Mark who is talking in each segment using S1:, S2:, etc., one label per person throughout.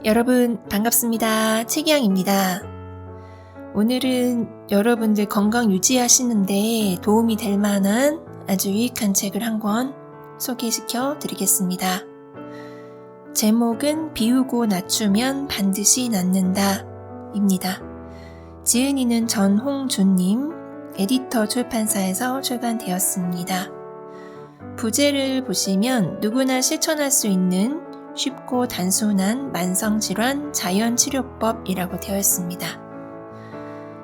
S1: 여러분 반갑습니다. 최기영입니다. 오늘은 여러분들 건강 유지하시는데 도움이 될 만한 아주 유익한 책을 한 권 소개시켜 드리겠습니다. 제목은 비우고 낮추면 반드시 낫는다 입니다. 지은이는 전홍준님, 에디터 출판사에서 출간되었습니다. 부제를 보시면 누구나 실천할 수 있는 쉽고 단순한 만성질환 자연치료법이라고 되어 있습니다.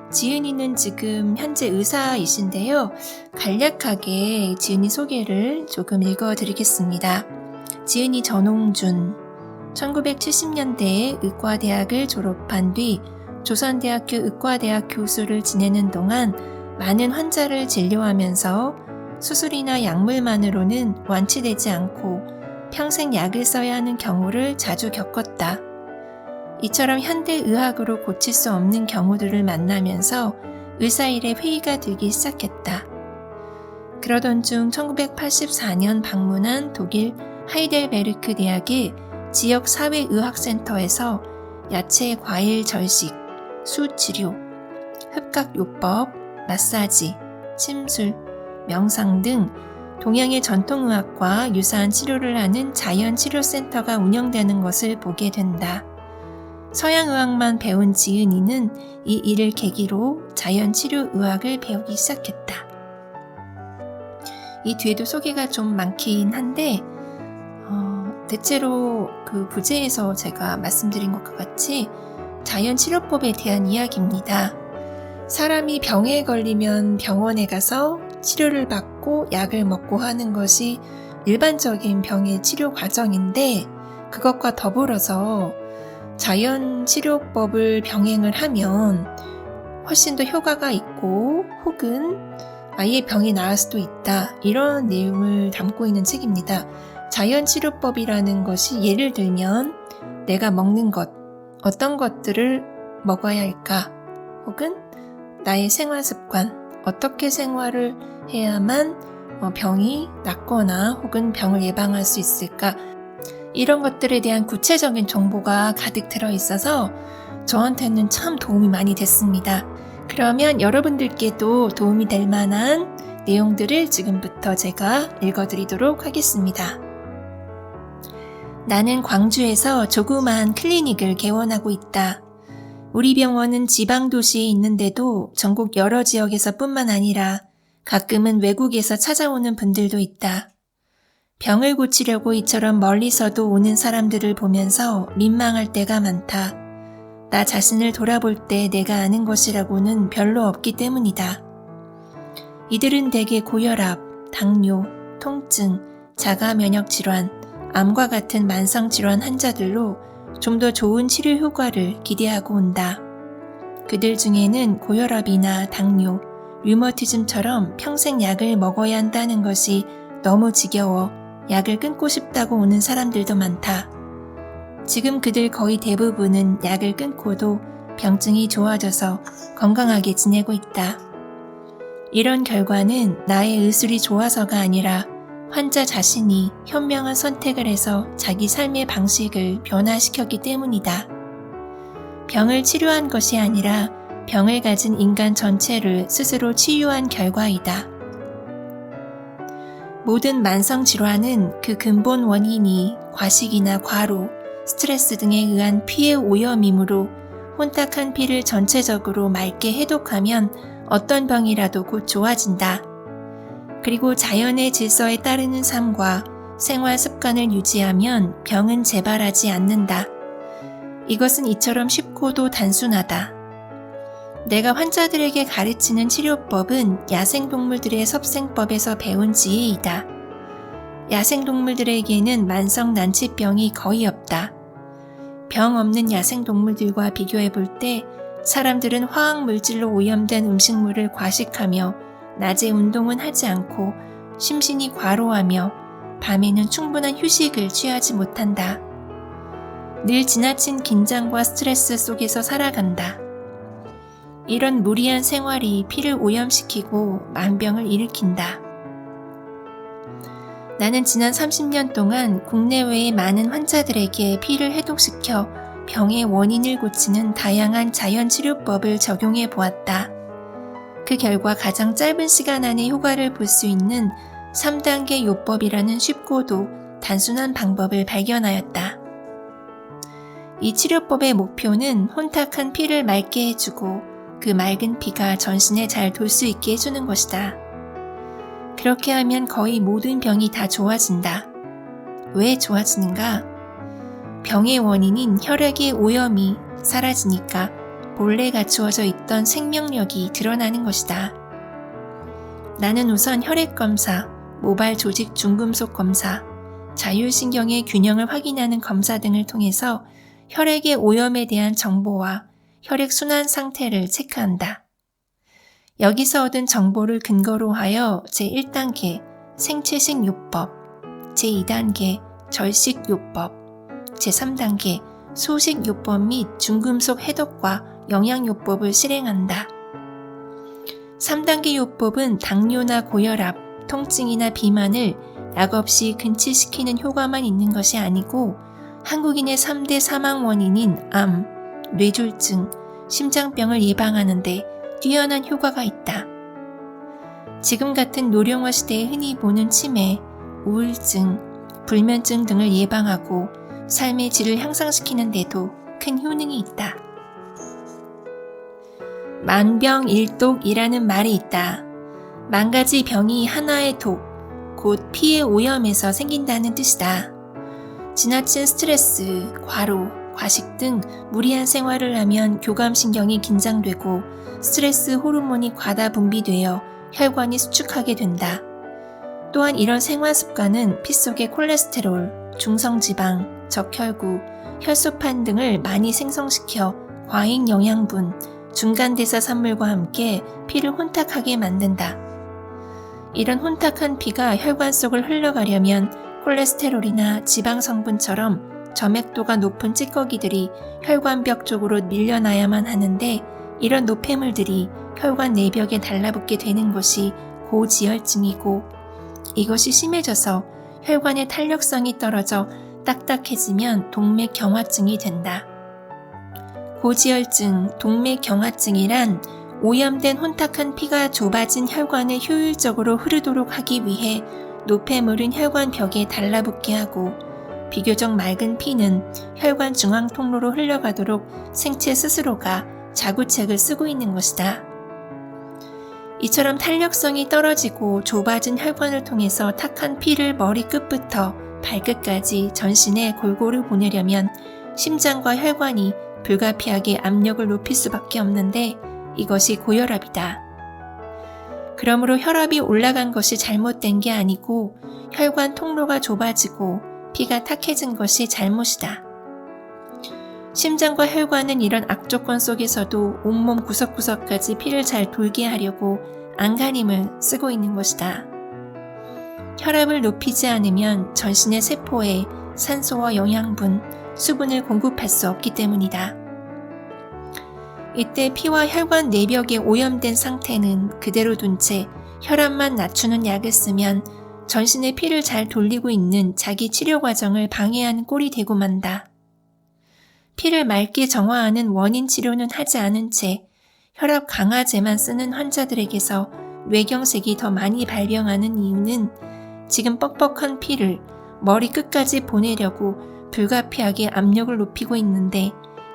S1: 지은이는 지금 현재 의사이신데요. 간략하게 지은이 소개를 조금 읽어드리겠습니다. 지은이 전홍준, 1970년대에 의과대학을 졸업한 뒤 조선대학교 의과대학 교수를 지내는 동안 많은 환자를 진료하면서 수술이나 약물만으로는 완치되지 않고 평생 약을 써야 하는 경우를 자주 겪었다. 이처럼 현대의학으로 고칠 수 없는 경우들을 만나면서 의사일에 회의가 들기 시작했다. 그러던 중 1984년 방문한 독일 하이델베르크 대학의 지역 사회의학센터에서 야채 과일 절식, 수치료, 흡각요법, 마사지, 침술, 명상 등 동양의 전통의학과 유사한 치료를 하는 자연치료센터가 운영되는 것을 보게 된다. 서양의학만 배운 지은이는 이 일을 계기로 자연치료의학을 배우기 시작했다. 이 뒤에도 소개가 좀 많긴 한데 대체로 그 부제에서 제가 말씀드린 것과 같이 자연치료법에 대한 이야기입니다. 사람이 병에 걸리면 병원에 가서 치료를 받고 약을 먹고 하는 것이 일반적인 병의 치료 과정인데, 그것과 더불어서 자연치료법을 병행을 하면 훨씬 더 효과가 있고 혹은 아예 병이 나을 수도 있다, 이런 내용을 담고 있는 책입니다. 자연치료법이라는 것이 예를 들면 내가 먹는 것, 어떤 것들을 먹어야 할까, 혹은 나의 생활습관, 어떻게 생활을 해야만 병이 낫거나 혹은 병을 예방할 수 있을까, 이런 것들에 대한 구체적인 정보가 가득 들어있어서 저한테는 참 도움이 많이 됐습니다. 그러면 여러분들께도 도움이 될 만한 내용들을 지금부터 제가 읽어드리도록 하겠습니다. 나는 광주에서 조그마한 클리닉을 개원하고 있다. 우리 병원은 지방도시에 있는데도 전국 여러 지역에서 뿐만 아니라 가끔은 외국에서 찾아오는 분들도 있다. 병을 고치려고 이처럼 멀리서도 오는 사람들을 보면서 민망할 때가 많다. 나 자신을 돌아볼 때 내가 아는 것이라고는 별로 없기 때문이다. 이들은 대개 고혈압, 당뇨, 통증, 자가 면역 질환, 암과 같은 만성질환 환자들로 좀 더 좋은 치료 효과를 기대하고 온다. 그들 중에는 고혈압이나 당뇨, 류머티즘처럼 평생 약을 먹어야 한다는 것이 너무 지겨워 약을 끊고 싶다고 오는 사람들도 많다. 지금 그들 거의 대부분은 약을 끊고도 병증이 좋아져서 건강하게 지내고 있다. 이런 결과는 나의 의술이 좋아서가 아니라 환자 자신이 현명한 선택을 해서 자기 삶의 방식을 변화시켰기 때문이다. 병을 치료한 것이 아니라 병을 가진 인간 전체를 스스로 치유한 결과이다. 모든 만성 질환은 그 근본 원인이 과식이나 과로, 스트레스 등에 의한 피의 오염이므로 혼탁한 피를 전체적으로 맑게 해독하면 어떤 병이라도 곧 좋아진다. 그리고 자연의 질서에 따르는 삶과 생활 습관을 유지하면 병은 재발하지 않는다. 이것은 이처럼 쉽고도 단순하다. 내가 환자들에게 가르치는 치료법은 야생동물들의 섭생법에서 배운 지혜이다. 야생동물들에게는 만성 난치병이 거의 없다. 병 없는 야생동물들과 비교해 볼 때 사람들은 화학물질로 오염된 음식물을 과식하며 낮에 운동은 하지 않고 심신이 과로하며 밤에는 충분한 휴식을 취하지 못한다. 늘 지나친 긴장과 스트레스 속에서 살아간다. 이런 무리한 생활이 피를 오염시키고 만병을 일으킨다. 나는 지난 30년 동안 국내외의 많은 환자들에게 피를 해독시켜 병의 원인을 고치는 다양한 자연치료법을 적용해 보았다. 그 결과 가장 짧은 시간 안에 효과를 볼 수 있는 3단계 요법이라는 쉽고도 단순한 방법을 발견하였다. 이 치료법의 목표는 혼탁한 피를 맑게 해주고 그 맑은 피가 전신에 잘 돌 수 있게 해주는 것이다. 그렇게 하면 거의 모든 병이 다 좋아진다. 왜 좋아지는가? 병의 원인인 혈액의 오염이 사라지니까 본래 갖추어져 있던 생명력이 드러나는 것이다. 나는 우선 혈액 검사, 모발 조직 중금속 검사, 자율신경의 균형을 확인하는 검사 등을 통해서 혈액의 오염에 대한 정보와 혈액 순환 상태를 체크한다. 여기서 얻은 정보를 근거로 하여 제1단계 생체식 요법, 제2단계 절식 요법, 제3단계 소식 요법 및 중금속 해독과 영양 요법을 실행한다. 3단계 요법은 당뇨나 고혈압, 통증이나 비만을 약 없이 근치시키는 효과만 있는 것이 아니고 한국인의 3대 사망 원인인 암, 뇌졸중, 심장병을 예방하는 데 뛰어난 효과가 있다. 지금 같은 노령화 시대에 흔히 보는 치매, 우울증, 불면증 등을 예방하고 삶의 질을 향상시키는 데도 큰 효능이 있다. 만병일독이라는 말이 있다. 만 가지 병이 하나의 독, 곧 피의 오염에서 생긴다는 뜻이다. 지나친 스트레스, 과로, 과식 등 무리한 생활을 하면 교감신경이 긴장되고 스트레스 호르몬이 과다 분비되어 혈관이 수축하게 된다. 또한 이런 생활 습관은 피 속의 콜레스테롤, 중성지방, 적혈구, 혈소판 등을 많이 생성시켜 과잉 영양분, 중간대사 산물과 함께 피를 혼탁하게 만든다. 이런 혼탁한 피가 혈관 속을 흘러가려면 콜레스테롤이나 지방 성분처럼 점액도가 높은 찌꺼기들이 혈관벽 쪽으로 밀려나야만 하는데 이런 노폐물들이 혈관 내벽에 달라붙게 되는 것이 고지혈증이고 이것이 심해져서 혈관의 탄력성이 떨어져 딱딱해지면 동맥경화증이 된다. 고지혈증, 동맥경화증이란 오염된 혼탁한 피가 좁아진 혈관을 효율적으로 흐르도록 하기 위해 노폐물은 혈관 벽에 달라붙게 하고 비교적 맑은 피는 혈관 중앙 통로로 흘러가도록 생체 스스로가 자구책을 쓰고 있는 것이다. 이처럼 탄력성이 떨어지고 좁아진 혈관을 통해서 탁한 피를 머리 끝부터 발끝까지 전신에 골고루 보내려면 심장과 혈관이 불가피하게 압력을 높일 수밖에 없는데 이것이 고혈압이다. 그러므로 혈압이 올라간 것이 잘못된 게 아니고 혈관 통로가 좁아지고 피가 탁해진 것이 잘못이다. 심장과 혈관은 이런 악조건 속에서도 온몸 구석구석까지 피를 잘 돌게 하려고 안간힘을 쓰고 있는 것이다. 혈압을 높이지 않으면 전신의 세포에 산소와 영양분, 수분을 공급할 수 없기 때문이다. 이때 피와 혈관 내벽에 오염된 상태는 그대로 둔 채 혈압만 낮추는 약을 쓰면 전신의 피를 잘 돌리고 있는 자기 치료 과정을 방해하는 꼴이 되고 만다. 피를 맑게 정화하는 원인 치료는 하지 않은 채 혈압 강화제만 쓰는 환자들에게서 뇌경색이 더 많이 발병하는 이유는 지금 뻑뻑한 피를 머리 끝까지 보내려고 불가피하게 압력을 높이고 있는데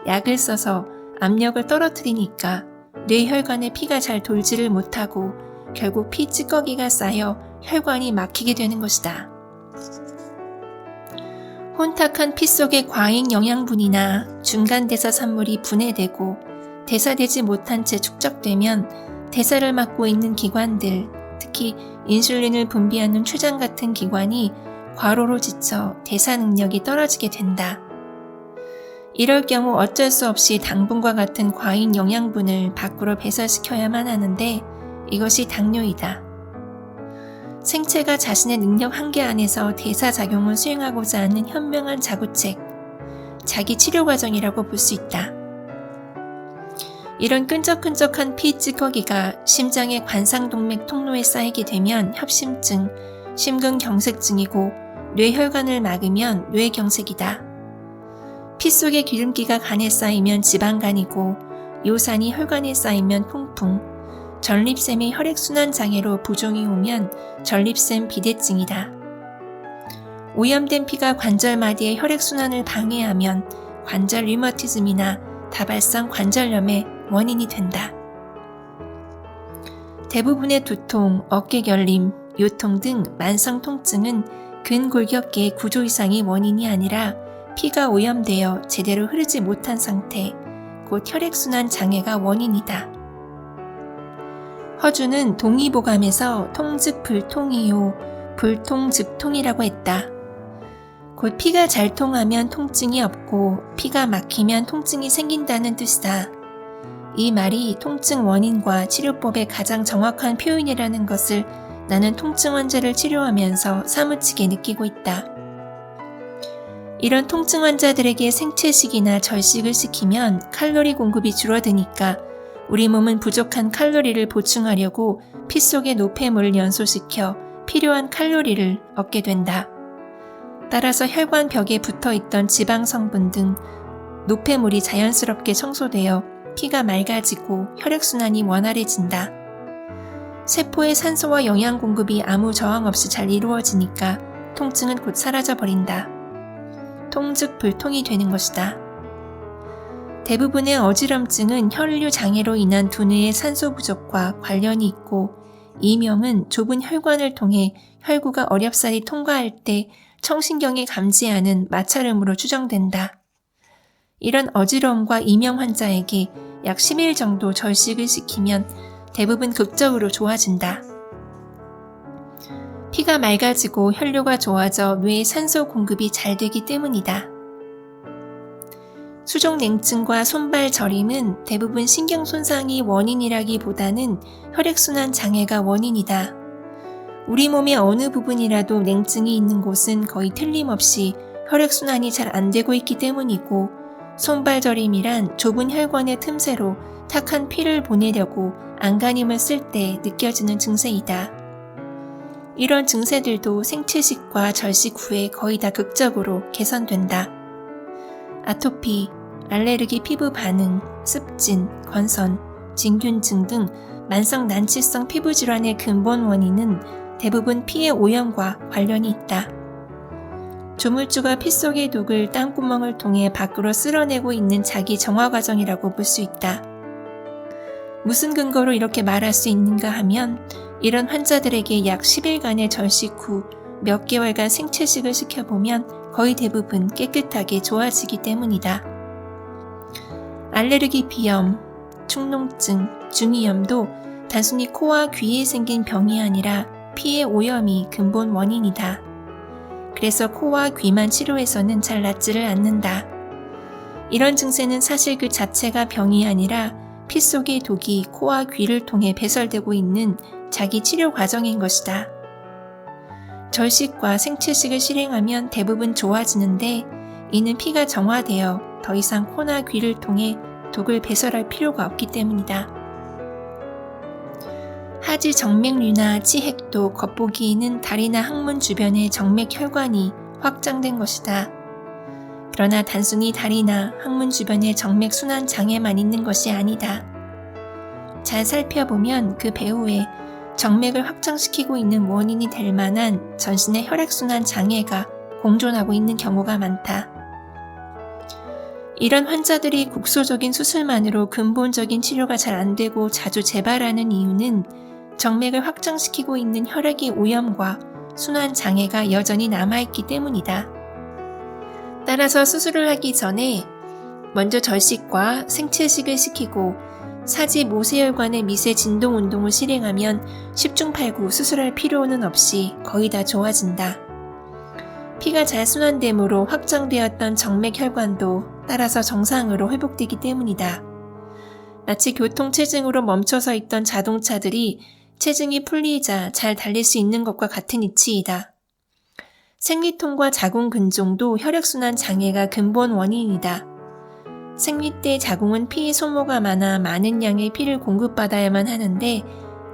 S1: 약을 써서 압력을 떨어뜨리니까 뇌혈관에 피가 잘 돌지를 못하고 결국 피 찌꺼기가 쌓여 혈관이 막히게 되는 것이다. 혼탁한 피 속의 과잉 영양분이나 중간대사 산물이 분해되고 대사되지 못한 채 축적되면 대사를 맡고 있는 기관들, 특히 인슐린을 분비하는 췌장 같은 기관이 과로로 지쳐 대사 능력이 떨어지게 된다. 이럴 경우 어쩔 수 없이 당분과 같은 과잉 영양분을 밖으로 배설시켜야만 하는데 이것이 당뇨이다. 생체가 자신의 능력 한계 안에서 대사작용을 수행하고자 하는 현명한 자구책, 자기 치료 과정이라고 볼 수 있다. 이런 끈적끈적한 피 찌꺼기가 심장의 관상동맥 통로에 쌓이게 되면 협심증, 심근경색증이고 뇌혈관을 막으면 뇌경색이다. 피 속에 기름기가 간에 쌓이면 지방간이고 요산이 혈관에 쌓이면 풍풍, 전립샘이 혈액순환 장애로 부종이 오면 전립샘 비대증이다. 오염된 피가 관절 마디의 혈액순환을 방해하면 관절 류머티즘이나 다발성 관절염의 원인이 된다. 대부분의 두통, 어깨 결림, 요통 등 만성 통증은 근골격계의 구조 이상이 원인이 아니라 피가 오염되어 제대로 흐르지 못한 상태, 곧 혈액순환 장애가 원인이다. 허주는 동의보감에서 통즉 불통이요, 불통 즉 통이라고 했다. 곧 피가 잘 통하면 통증이 없고 피가 막히면 통증이 생긴다는 뜻이다. 이 말이 통증 원인과 치료법의 가장 정확한 표현이라는 것을 나는 통증 환자를 치료하면서 사무치게 느끼고 있다. 이런 통증 환자들에게 생채식이나 절식을 시키면 칼로리 공급이 줄어드니까 우리 몸은 부족한 칼로리를 보충하려고 피 속의 노폐물을 연소시켜 필요한 칼로리를 얻게 된다. 따라서 혈관 벽에 붙어있던 지방 성분 등 노폐물이 자연스럽게 청소되어 피가 맑아지고 혈액순환이 원활해진다. 세포의 산소와 영양 공급이 아무 저항 없이 잘 이루어지니까 통증은 곧 사라져버린다. 통즉 불통이 되는 것이다. 대부분의 어지럼증은 혈류 장애로 인한 두뇌의 산소 부족과 관련이 있고 이 명은 좁은 혈관을 통해 혈구가 어렵사리 통과할 때 청신경이 감지하는 마찰음으로 추정된다. 이런 어지러움과 이명 환자에게 약 10일 정도 절식을 시키면 대부분 극적으로 좋아진다. 피가 맑아지고 혈류가 좋아져 뇌에 산소 공급이 잘 되기 때문이다. 수족냉증과 손발 저림은 대부분 신경 손상이 원인이라기보다는 혈액순환 장애가 원인이다. 우리 몸의 어느 부분이라도 냉증이 있는 곳은 거의 틀림없이 혈액순환이 잘 안 되고 있기 때문이고 손발 저림이란 좁은 혈관의 틈새로 탁한 피를 보내려고 안간힘을 쓸 때 느껴지는 증세이다. 이런 증세들도 생채식과 절식 후에 거의 다 극적으로 개선된다. 아토피, 알레르기 피부 반응, 습진, 건선, 진균증 등 만성 난치성 피부 질환의 근본 원인은 대부분 피의 오염과 관련이 있다. 조물주가 피 속의 독을 땀구멍을 통해 밖으로 쓸어내고 있는 자기 정화 과정이라고 볼 수 있다. 무슨 근거로 이렇게 말할 수 있는가 하면 이런 환자들에게 약 10일간의 절식 후 몇 개월간 생채식을 시켜보면 거의 대부분 깨끗하게 좋아지기 때문이다. 알레르기 비염, 축농증, 중이염도 단순히 코와 귀에 생긴 병이 아니라 피의 오염이 근본 원인이다. 그래서 코와 귀만 치료해서는 잘 낫지를 않는다. 이런 증세는 사실 그 자체가 병이 아니라 피 속의 독이 코와 귀를 통해 배설되고 있는 자기 치료 과정인 것이다. 절식과 생채식을 실행하면 대부분 좋아지는데 이는 피가 정화되어 더 이상 코나 귀를 통해 독을 배설할 필요가 없기 때문이다. 하지 정맥류나 치핵도 겉보기에는 다리나 항문 주변의 정맥 혈관이 확장된 것이다. 그러나 단순히 다리나 항문 주변의 정맥 순환 장애만 있는 것이 아니다. 잘 살펴보면 그 배후에 정맥을 확장시키고 있는 원인이 될 만한 전신의 혈액순환 장애가 공존하고 있는 경우가 많다. 이런 환자들이 국소적인 수술만으로 근본적인 치료가 잘 안 되고 자주 재발하는 이유는 정맥을 확장시키고 있는 혈액의 오염과 순환 장애가 여전히 남아있기 때문이다. 따라서 수술을 하기 전에 먼저 절식과 생채식을 시키고 사지 모세혈관의 미세 진동 운동을 실행하면 10중 8구 수술할 필요는 없이 거의 다 좋아진다. 피가 잘 순환되므로 확장되었던 정맥 혈관도 따라서 정상으로 회복되기 때문이다. 마치 교통체증으로 멈춰서 있던 자동차들이 체증이 풀리자 잘 달릴 수 있는 것과 같은 이치이다. 생리통과 자궁근종도 혈액순환 장애가 근본 원인이다. 생리 때 자궁은 피의 소모가 많아 많은 양의 피를 공급받아야만 하는데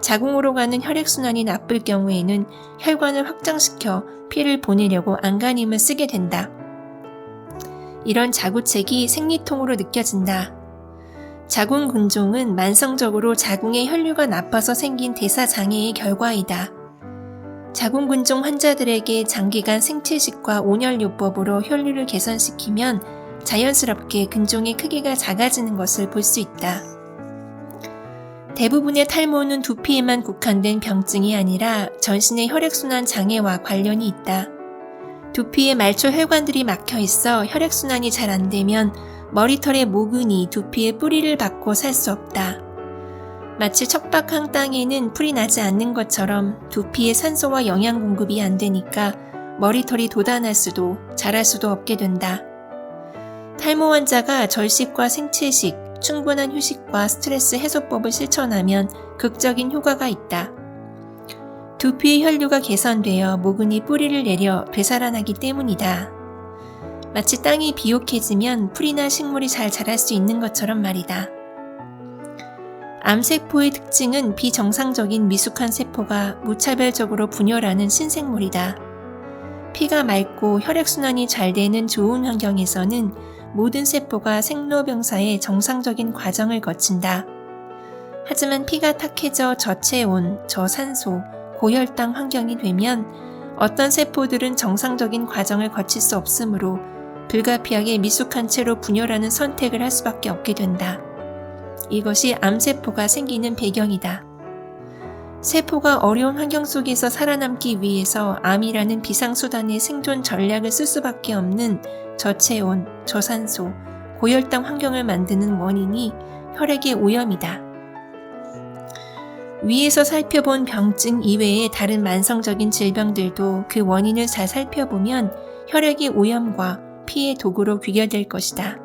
S1: 자궁으로 가는 혈액순환이 나쁠 경우에는 혈관을 확장시켜 피를 보내려고 안간힘을 쓰게 된다. 이런 자구책이 생리통으로 느껴진다. 자궁근종은 만성적으로 자궁의 혈류가 나빠서 생긴 대사장애의 결과이다. 자궁근종 환자들에게 장기간 생체식과 온혈요법으로 혈류를 개선시키면 자연스럽게 근종의 크기가 작아지는 것을 볼 수 있다. 대부분의 탈모는 두피에만 국한된 병증이 아니라 전신의 혈액순환 장애와 관련이 있다. 두피에 말초 혈관들이 막혀 있어 혈액순환이 잘 안 되면 머리털의 모근이 두피에 뿌리를 박고 살 수 없다. 마치 척박한 땅에는 풀이 나지 않는 것처럼 두피에 산소와 영양 공급이 안 되니까 머리털이 돋아날 수도 자랄 수도 없게 된다. 탈모 환자가 절식과 생체식, 충분한 휴식과 스트레스 해소법을 실천하면 극적인 효과가 있다. 두피의 혈류가 개선되어 모근이 뿌리를 내려 되살아나기 때문이다. 마치 땅이 비옥해지면 풀이나 식물이 잘 자랄 수 있는 것처럼 말이다. 암세포의 특징은 비정상적인 미숙한 세포가 무차별적으로 분열하는 신생물이다. 피가 맑고 혈액순환이 잘 되는 좋은 환경에서는 모든 세포가 생로병사의 정상적인 과정을 거친다. 하지만 피가 탁해져 저체온, 저산소, 고혈당 환경이 되면 어떤 세포들은 정상적인 과정을 거칠 수 없으므로 불가피하게 미숙한 채로 분열하는 선택을 할 수밖에 없게 된다. 이것이 암세포가 생기는 배경이다. 세포가 어려운 환경 속에서 살아남기 위해서 암이라는 비상수단의 생존 전략을 쓸 수밖에 없는 저체온, 저산소, 고혈당 환경을 만드는 원인이 혈액의 오염이다. 위에서 살펴본 병증 이외의 다른 만성적인 질병들도 그 원인을 잘 살펴보면 혈액의 오염과 피의 도구로 귀결될 것이다.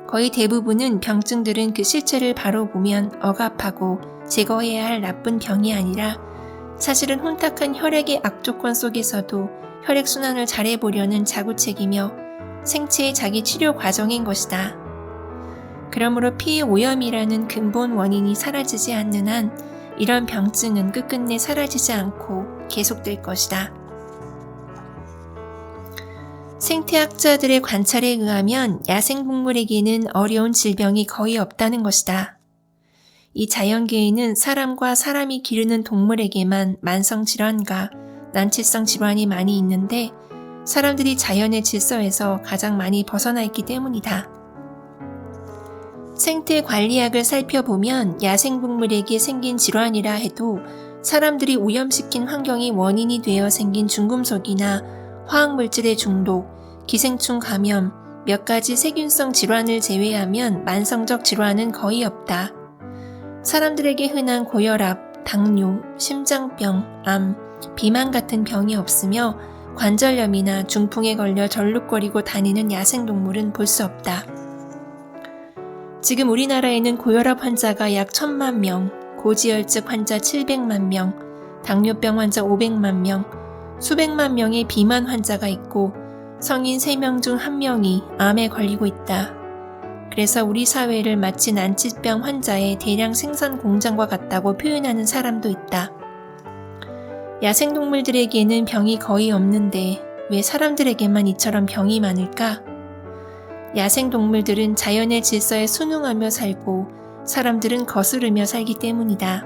S1: 거의 대부분은 병증들은 그 실체를 바로 보면 억압하고 제거해야 할 나쁜 병이 아니라 사실은 혼탁한 혈액의 악조건 속에서도 혈액순환을 잘해보려는 자구책이며 생체의 자기 치료 과정인 것이다. 그러므로 피의 오염이라는 근본 원인이 사라지지 않는 한 이런 병증은 끝끝내 사라지지 않고 계속될 것이다. 생태학자들의 관찰에 의하면 야생동물에게는 어려운 질병이 거의 없다는 것이다. 이 자연계에는 사람과 사람이 기르는 동물에게만 만성질환과 난치성 질환이 많이 있는데 사람들이 자연의 질서에서 가장 많이 벗어나 있기 때문이다. 생태관리학을 살펴보면 야생동물에게 생긴 질환이라 해도 사람들이 오염시킨 환경이 원인이 되어 생긴 중금속이나 화학물질의 중독, 기생충 감염, 몇 가지 세균성 질환을 제외하면 만성적 질환은 거의 없다. 사람들에게 흔한 고혈압, 당뇨, 심장병, 암, 비만 같은 병이 없으며 관절염이나 중풍에 걸려 절룩거리고 다니는 야생동물은 볼 수 없다. 지금 우리나라에는 고혈압 환자가 약 1000만 명, 고지혈증 환자 700만 명, 당뇨병 환자 500만 명, 수백만 명의 비만 환자가 있고 성인 3명 중 1명이 암에 걸리고 있다. 그래서 우리 사회를 마치 난치병 환자의 대량 생산 공장과 같다고 표현하는 사람도 있다. 야생동물들에게는 병이 거의 없는데 왜 사람들에게만 이처럼 병이 많을까? 야생동물들은 자연의 질서에 순응하며 살고 사람들은 거스르며 살기 때문이다.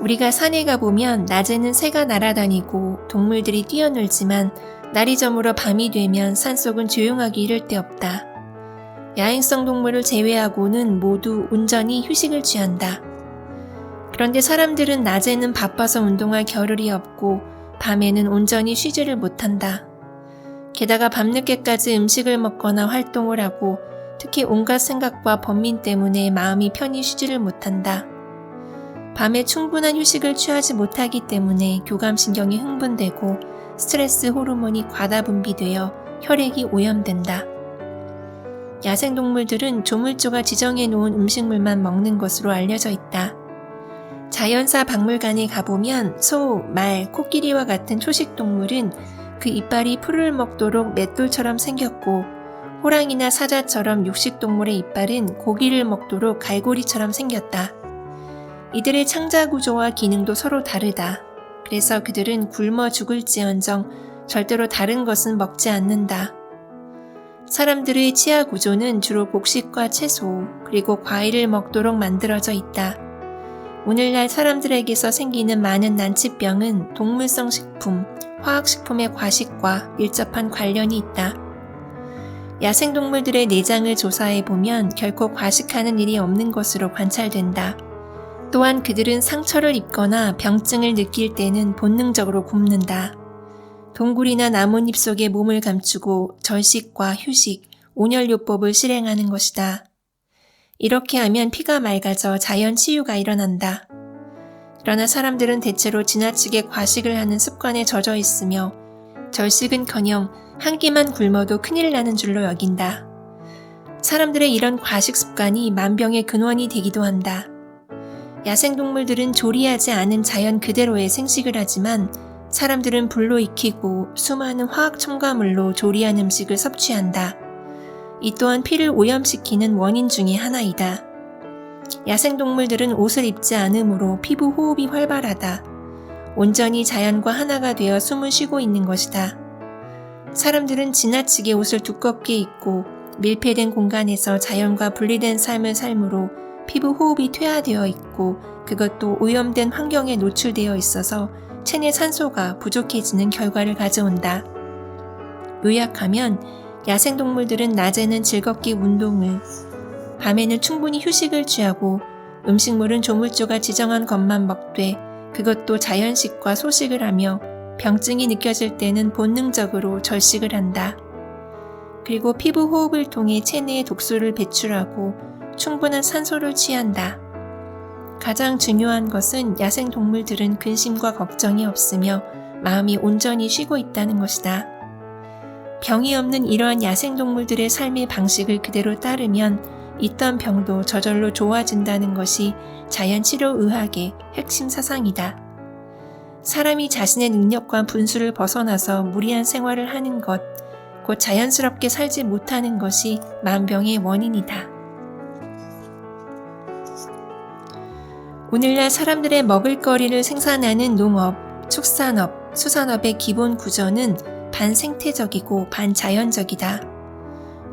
S1: 우리가 산에 가보면 낮에는 새가 날아다니고 동물들이 뛰어놀지만 날이 저물어 밤이 되면 산속은 조용하기 이를 데 없다. 야행성 동물을 제외하고는 모두 온전히 휴식을 취한다. 그런데 사람들은 낮에는 바빠서 운동할 겨를이 없고 밤에는 온전히 쉬지를 못한다. 게다가 밤늦게까지 음식을 먹거나 활동을 하고 특히 온갖 생각과 번민 때문에 마음이 편히 쉬지를 못한다. 밤에 충분한 휴식을 취하지 못하기 때문에 교감신경이 흥분되고 스트레스 호르몬이 과다 분비되어 혈액이 오염된다. 야생동물들은 조물주가 지정해 놓은 음식물만 먹는 것으로 알려져 있다. 자연사 박물관에 가보면 소, 말, 코끼리와 같은 초식동물은 그 이빨이 풀을 먹도록 맷돌처럼 생겼고 호랑이나 사자처럼 육식동물의 이빨은 고기를 먹도록 갈고리처럼 생겼다. 이들의 창자 구조와 기능도 서로 다르다. 그래서 그들은 굶어 죽을지언정 절대로 다른 것은 먹지 않는다. 사람들의 치아 구조는 주로 곡식과 채소, 그리고 과일을 먹도록 만들어져 있다. 오늘날 사람들에게서 생기는 많은 난치병은 동물성 식품, 화학식품의 과식과 밀접한 관련이 있다. 야생동물들의 내장을 조사해보면 결코 과식하는 일이 없는 것으로 관찰된다. 또한 그들은 상처를 입거나 병증을 느낄 때는 본능적으로 굶는다. 동굴이나 나뭇잎 속에 몸을 감추고 절식과 휴식, 온열요법을 실행하는 것이다. 이렇게 하면 피가 맑아져 자연 치유가 일어난다. 그러나 사람들은 대체로 지나치게 과식을 하는 습관에 젖어 있으며 절식은커녕 한 끼만 굶어도 큰일 나는 줄로 여긴다. 사람들의 이런 과식 습관이 만병의 근원이 되기도 한다. 야생동물들은 조리하지 않은 자연 그대로의 생식을 하지만 사람들은 불로 익히고 수많은 화학 첨가물로 조리한 음식을 섭취한다. 이 또한 피를 오염시키는 원인 중의 하나이다. 야생동물들은 옷을 입지 않으므로 피부 호흡이 활발하다. 온전히 자연과 하나가 되어 숨을 쉬고 있는 것이다. 사람들은 지나치게 옷을 두껍게 입고 밀폐된 공간에서 자연과 분리된 삶을 삶으로 피부 호흡이 퇴화되어 있고 그것도 오염된 환경에 노출되어 있어서 체내 산소가 부족해지는 결과를 가져온다. 요약하면 야생동물들은 낮에는 즐겁게 운동을, 밤에는 충분히 휴식을 취하고 음식물은 조물주가 지정한 것만 먹되 그것도 자연식과 소식을 하며 병증이 느껴질 때는 본능적으로 절식을 한다. 그리고 피부 호흡을 통해 체내에 독소를 배출하고 충분한 산소를 취한다. 가장 중요한 것은 야생동물들은 근심과 걱정이 없으며 마음이 온전히 쉬고 있다는 것이다. 병이 없는 이러한 야생동물들의 삶의 방식을 그대로 따르면 있던 병도 저절로 좋아진다는 것이 자연치료의학의 핵심 사상이다. 사람이 자신의 능력과 분수를 벗어나서 무리한 생활을 하는 것, 곧 자연스럽게 살지 못하는 것이 만병의 원인이다. 오늘날 사람들의 먹을거리를 생산하는 농업, 축산업, 수산업의 기본 구조는 반생태적이고 반자연적이다.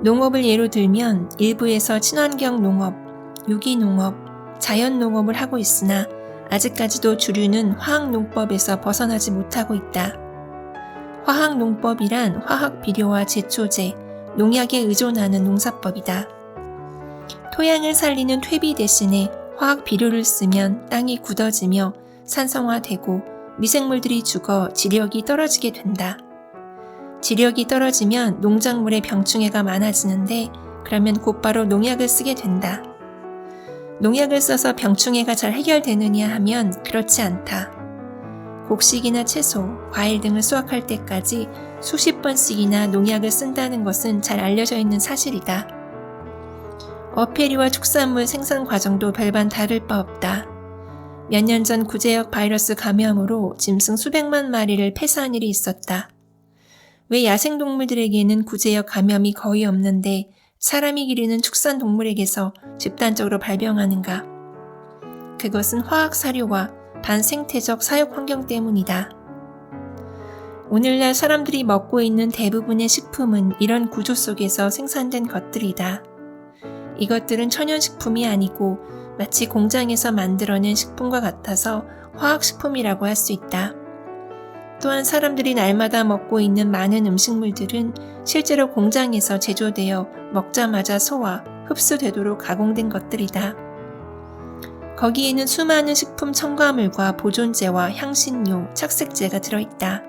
S1: 농업을 예로 들면 일부에서 친환경 농업, 유기농업, 자연농업을 하고 있으나 아직까지도 주류는 화학농법에서 벗어나지 못하고 있다. 화학농법이란 화학비료와 제초제, 농약에 의존하는 농사법이다. 토양을 살리는 퇴비 대신에 화학비료를 쓰면 땅이 굳어지며 산성화되고 미생물들이 죽어 지력이 떨어지게 된다. 지력이 떨어지면 농작물의 병충해가 많아지는데 그러면 곧바로 농약을 쓰게 된다. 농약을 써서 병충해가 잘 해결되느냐 하면 그렇지 않다. 곡식이나 채소, 과일 등을 수확할 때까지 수십 번씩이나 농약을 쓴다는 것은 잘 알려져 있는 사실이다. 어패류와 축산물 생산 과정도 별반 다를 바 없다. 몇 년 전 구제역 바이러스 감염으로 짐승 수백만 마리를 폐사한 일이 있었다. 왜 야생동물들에게는 구제역 감염이 거의 없는데 사람이 기르는 축산동물에게서 집단적으로 발병하는가? 그것은 화학사료와 반생태적 사육 환경 때문이다. 오늘날 사람들이 먹고 있는 대부분의 식품은 이런 구조 속에서 생산된 것들이다. 이것들은 천연식품이 아니고 마치 공장에서 만들어낸 식품과 같아서 화학식품이라고 할 수 있다. 또한 사람들이 날마다 먹고 있는 많은 음식물들은 실제로 공장에서 제조되어 먹자마자 소화, 흡수되도록 가공된 것들이다. 거기에는 수많은 식품 첨가물과 보존제와 향신료, 착색제가 들어있다.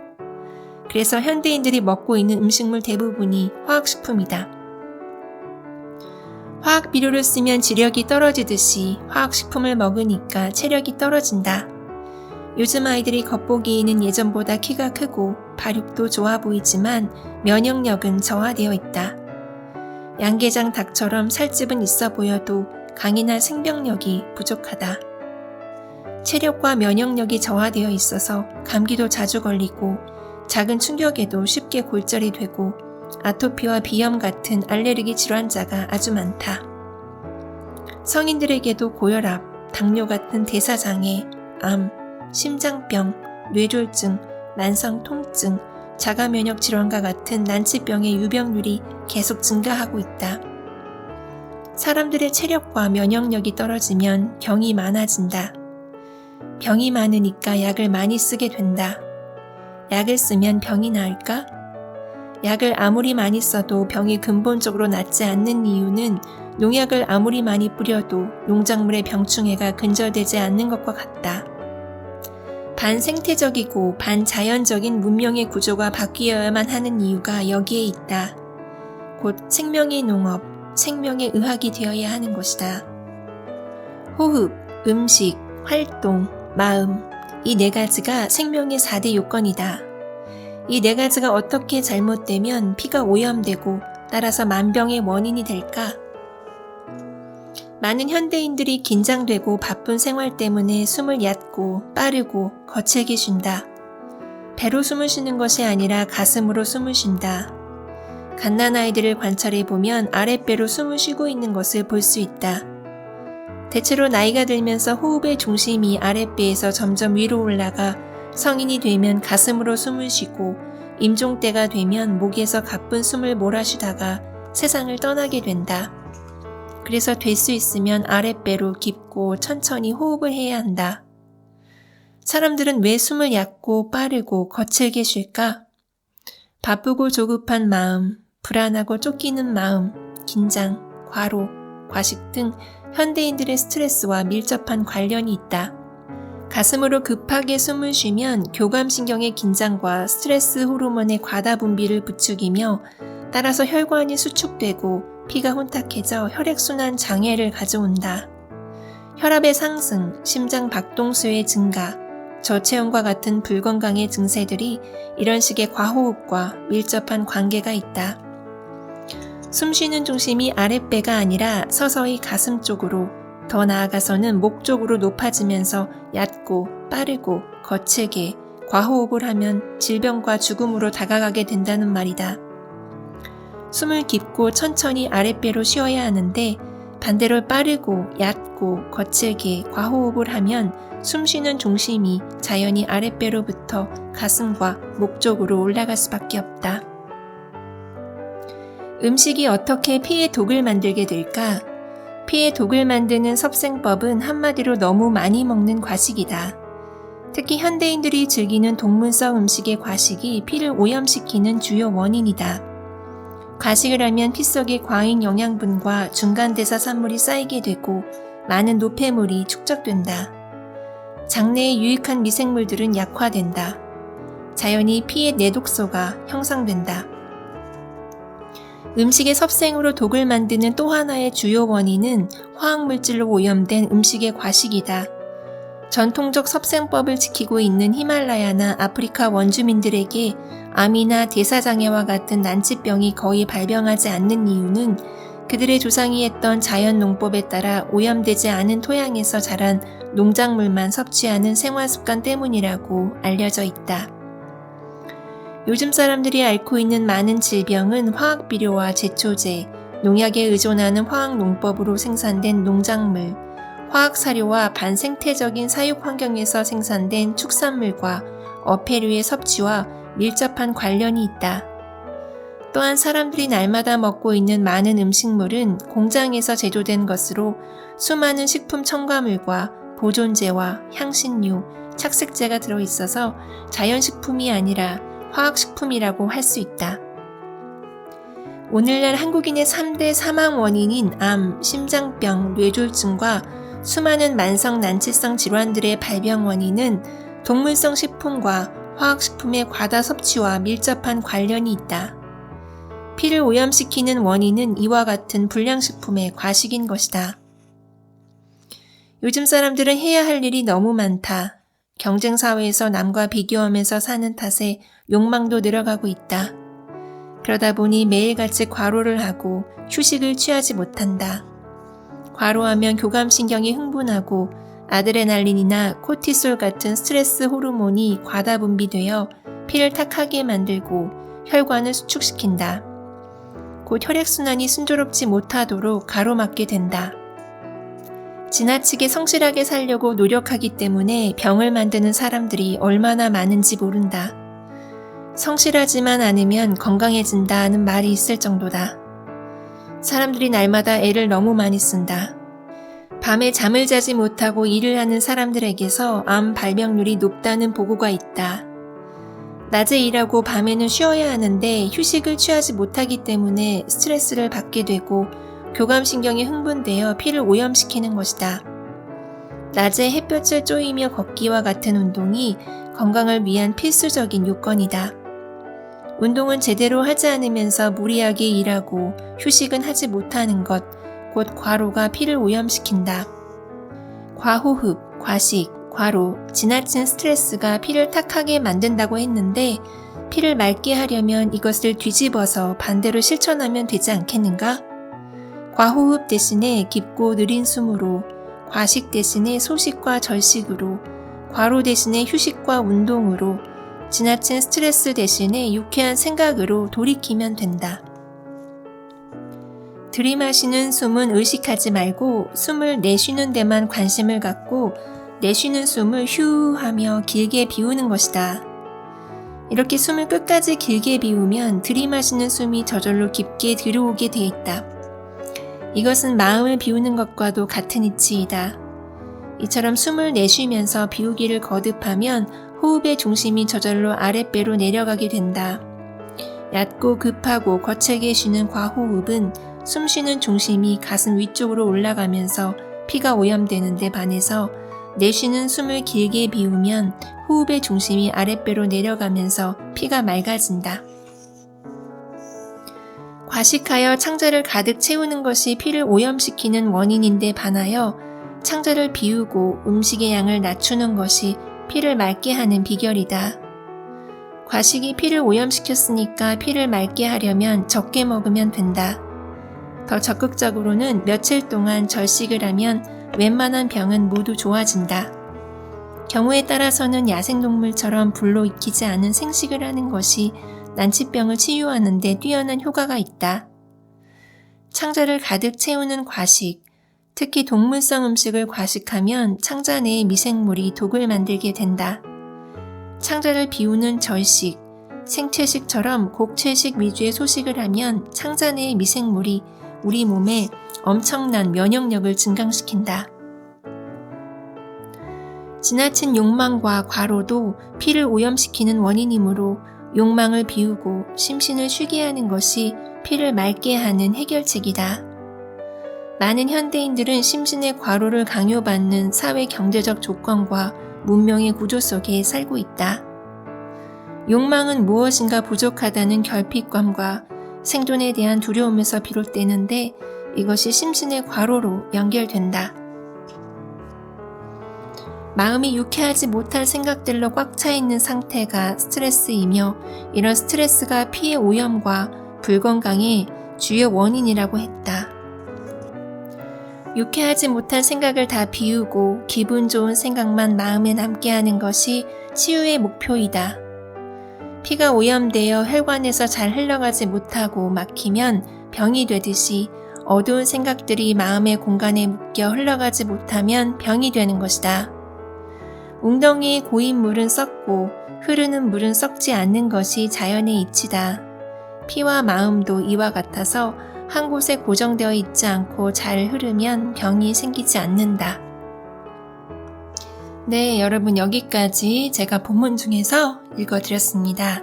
S1: 그래서 현대인들이 먹고 있는 음식물 대부분이 화학식품이다. 화학비료를 쓰면 지력이 떨어지듯이 화학식품을 먹으니까 체력이 떨어진다. 요즘 아이들이 겉보기에는 예전보다 키가 크고 발육도 좋아 보이지만 면역력은 저하되어 있다. 양계장 닭처럼 살집은 있어 보여도 강인한 생명력이 부족하다. 체력과 면역력이 저하되어 있어서 감기도 자주 걸리고 작은 충격에도 쉽게 골절이 되고 아토피와 비염 같은 알레르기 질환자가 아주 많다. 성인들에게도 고혈압, 당뇨 같은 대사장애, 암, 심장병, 뇌졸중, 만성 통증, 자가면역 질환과 같은 난치병의 유병률이 계속 증가하고 있다. 사람들의 체력과 면역력이 떨어지면 병이 많아진다. 병이 많으니까 약을 많이 쓰게 된다. 약을 쓰면 병이 나을까? 약을 아무리 많이 써도 병이 근본적으로 낫지 않는 이유는 농약을 아무리 많이 뿌려도 농작물의 병충해가 근절되지 않는 것과 같다. 반생태적이고 반자연적인 문명의 구조가 바뀌어야만 하는 이유가 여기에 있다. 곧 생명의 농업, 생명의 의학이 되어야 하는 것이다. 호흡, 음식, 활동, 마음, 이 네 가지가 생명의 4대 요건이다. 이 네 가지가 어떻게 잘못되면 피가 오염되고 따라서 만병의 원인이 될까? 많은 현대인들이 긴장되고 바쁜 생활 때문에 숨을 얕고 빠르고 거칠게 쉰다. 배로 숨을 쉬는 것이 아니라 가슴으로 숨을 쉰다. 갓난아이들을 관찰해보면 아랫배로 숨을 쉬고 있는 것을 볼 수 있다. 대체로 나이가 들면서 호흡의 중심이 아랫배에서 점점 위로 올라가 성인이 되면 가슴으로 숨을 쉬고 임종 때가 되면 목에서 가쁜 숨을 몰아쉬다가 세상을 떠나게 된다. 그래서 될 수 있으면 아랫배로 깊고 천천히 호흡을 해야 한다. 사람들은 왜 숨을 얕고 빠르고 거칠게 쉴까? 바쁘고 조급한 마음, 불안하고 쫓기는 마음, 긴장, 과로, 과식 등 현대인들의 스트레스와 밀접한 관련이 있다. 가슴으로 급하게 숨을 쉬면 교감신경의 긴장과 스트레스 호르몬의 과다 분비를 부추기며 따라서 혈관이 수축되고 피가 혼탁해져 혈액순환 장애를 가져온다. 혈압의 상승, 심장 박동수의 증가, 저체온과 같은 불건강의 증세들이 이런 식의 과호흡과 밀접한 관계가 있다. 숨쉬는 중심이 아랫배가 아니라 서서히 가슴 쪽으로, 더 나아가서는 목 쪽으로 높아지면서 얕고 빠르고 거칠게 과호흡을 하면 질병과 죽음으로 다가가게 된다는 말이다. 숨을 깊고 천천히 아랫배로 쉬어야 하는데 반대로 빠르고 얕고 거칠게 과호흡을 하면 숨쉬는 중심이 자연히 아랫배로부터 가슴과 목 쪽으로 올라갈 수밖에 없다. 음식이 어떻게 피에 독을 만들게 될까? 피에 독을 만드는 섭생법은 한마디로 너무 많이 먹는 과식이다. 특히 현대인들이 즐기는 동물성 음식의 과식이 피를 오염시키는 주요 원인이다. 과식을 하면 피 속에 과잉 영양분과 중간대사 산물이 쌓이게 되고 많은 노폐물이 축적된다. 장내에 유익한 미생물들은 약화된다. 자연히 피의 내독소가 형성된다. 음식의 섭생으로 독을 만드는 또 하나의 주요 원인은 화학물질로 오염된 음식의 과식이다. 전통적 섭생법을 지키고 있는 히말라야나 아프리카 원주민들에게 암이나 대사장애와 같은 난치병이 거의 발병하지 않는 이유는 그들의 조상이 했던 자연농법에 따라 오염되지 않은 토양에서 자란 농작물만 섭취하는 생활습관 때문이라고 알려져 있다. 요즘 사람들이 앓고 있는 많은 질병은 화학비료와 제초제, 농약에 의존하는 화학농법으로 생산된 농작물, 화학사료와 반생태적인 사육 환경에서 생산된 축산물과 어패류의 섭취와 밀접한 관련이 있다. 또한 사람들이 날마다 먹고 있는 많은 음식물은 공장에서 제조된 것으로 수많은 식품 첨가물과 보존제와 향신료, 착색제가 들어있어서 자연식품이 아니라 화학식품이라고 할 수 있다. 오늘날 한국인의 3대 사망 원인인 암, 심장병, 뇌졸중과 수많은 만성 난치성 질환들의 발병 원인은 동물성 식품과 화학식품의 과다 섭취와 밀접한 관련이 있다. 피를 오염시키는 원인은 이와 같은 불량식품의 과식인 것이다. 요즘 사람들은 해야 할 일이 너무 많다. 경쟁사회에서 남과 비교하면서 사는 탓에 욕망도 늘어가고 있다. 그러다 보니 매일같이 과로를 하고 휴식을 취하지 못한다. 과로하면 교감신경이 흥분하고 아드레날린이나 코티솔 같은 스트레스 호르몬이 과다 분비되어 피를 탁하게 만들고 혈관을 수축시킨다. 곧 혈액순환이 순조롭지 못하도록 가로막게 된다. 지나치게 성실하게 살려고 노력하기 때문에 병을 만드는 사람들이 얼마나 많은지 모른다. 성실하지만 않으면 건강해진다는 말이 있을 정도다. 사람들이 날마다 애를 너무 많이 쓴다. 밤에 잠을 자지 못하고 일을 하는 사람들에게서 암 발병률이 높다는 보고가 있다. 낮에 일하고 밤에는 쉬어야 하는데 휴식을 취하지 못하기 때문에 스트레스를 받게 되고 교감신경이 흥분되어 피를 오염시키는 것이다. 낮에 햇볕을 쬐이며 걷기와 같은 운동이 건강을 위한 필수적인 요건이다. 운동은 제대로 하지 않으면서 무리하게 일하고 휴식은 하지 못하는 것, 곧 과로가 피를 오염시킨다. 과호흡, 과식, 과로, 지나친 스트레스가 피를 탁하게 만든다고 했는데 피를 맑게 하려면 이것을 뒤집어서 반대로 실천하면 되지 않겠는가? 과호흡 대신에 깊고 느린 숨으로, 과식 대신에 소식과 절식으로, 과로 대신에 휴식과 운동으로, 지나친 스트레스 대신에 유쾌한 생각으로 돌이키면 된다. 들이마시는 숨은 의식하지 말고 숨을 내쉬는 데만 관심을 갖고 내쉬는 숨을 휴 하며 길게 비우는 것이다. 이렇게 숨을 끝까지 길게 비우면 들이마시는 숨이 저절로 깊게 들어오게 돼 있다. 이것은 마음을 비우는 것과도 같은 이치이다. 이처럼 숨을 내쉬면서 비우기를 거듭하면 호흡의 중심이 저절로 아랫배로 내려가게 된다. 얕고 급하고 거칠게 쉬는 과호흡은 숨 쉬는 중심이 가슴 위쪽으로 올라가면서 피가 오염되는 데 반해서 내쉬는 숨을 길게 비우면 호흡의 중심이 아랫배로 내려가면서 피가 맑아진다. 과식하여 창자를 가득 채우는 것이 피를 오염시키는 원인인데 반하여 창자를 비우고 음식의 양을 낮추는 것이 피를 맑게 하는 비결이다. 과식이 피를 오염시켰으니까 피를 맑게 하려면 적게 먹으면 된다. 더 적극적으로는 며칠 동안 절식을 하면 웬만한 병은 모두 좋아진다. 경우에 따라서는 야생동물처럼 불로 익히지 않은 생식을 하는 것이 난치병을 치유하는 데 뛰어난 효과가 있다. 창자를 가득 채우는 과식, 특히 동물성 음식을 과식하면 창자 내의 미생물이 독을 만들게 된다. 창자를 비우는 절식, 생채식처럼 곡채식 위주의 소식을 하면 창자 내의 미생물이 우리 몸에 엄청난 면역력을 증강시킨다. 지나친 욕망과 과로도 피를 오염시키는 원인이므로 욕망을 비우고 심신을 쉬게 하는 것이 피를 맑게 하는 해결책이다. 많은 현대인들은 심신의 과로를 강요받는 사회 경제적 조건과 문명의 구조 속에 살고 있다. 욕망은 무엇인가 부족하다는 결핍감과 생존에 대한 두려움에서 비롯되는데 이것이 심신의 과로로 연결된다. 마음이 유쾌하지 못할 생각들로 꽉 차 있는 상태가 스트레스이며 이런 스트레스가 피의 오염과 불건강의 주요 원인이라고 했다. 유쾌하지 못한 생각을 다 비우고 기분 좋은 생각만 마음에 남게 하는 것이 치유의 목표이다. 피가 오염되어 혈관에서 잘 흘러가지 못하고 막히면 병이 되듯이 어두운 생각들이 마음의 공간에 묶여 흘러가지 못하면 병이 되는 것이다. 웅덩이에 고인 물은 썩고 흐르는 물은 썩지 않는 것이 자연의 이치다. 피와 마음도 이와 같아서 한 곳에 고정되어 있지 않고 잘 흐르면 병이 생기지 않는다. 네, 여러분 여기까지 제가 본문 중에서 읽어드렸습니다.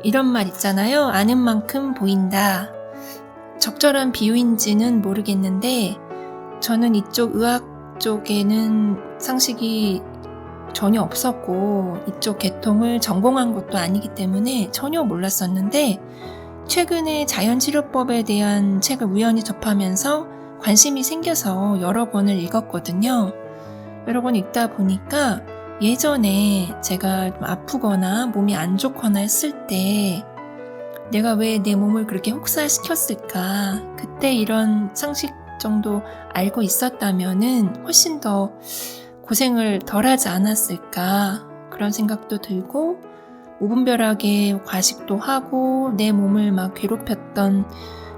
S1: 이런 말 있잖아요. 아는 만큼 보인다. 적절한 비유인지는 모르겠는데 저는 이쪽 의학 쪽에는 상식이 전혀 없었고 이쪽 계통을 전공한 것도 아니기 때문에 전혀 몰랐었는데 최근에 자연치료법에 대한 책을 우연히 접하면서 관심이 생겨서 여러 권을 읽었거든요. 여러 권 읽다 보니까 예전에 제가 아프거나 몸이 안 좋거나 했을 때 내가 왜 내 몸을 그렇게 혹사시켰을까? 그때 이런 상식 정도 알고 있었다면은 훨씬 더 고생을 덜 하지 않았을까? 그런 생각도 들고 무분별하게 과식도 하고 내 몸을 막 괴롭혔던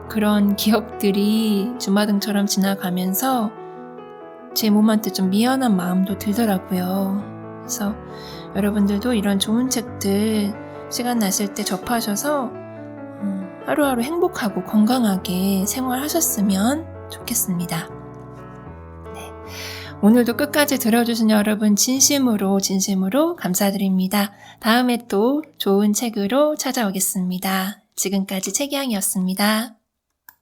S1: 그런 기억들이 주마등처럼 지나가면서 제 몸한테 좀 미안한 마음도 들더라고요. 그래서 여러분들도 이런 좋은 책들 시간 나실 때 접하셔서 하루하루 행복하고 건강하게 생활하셨으면 좋겠습니다. 네. 오늘도 끝까지 들어주신 여러분 진심으로 감사드립니다. 다음에 또 좋은 책으로 찾아오겠습니다. 지금까지 책이양이었습니다.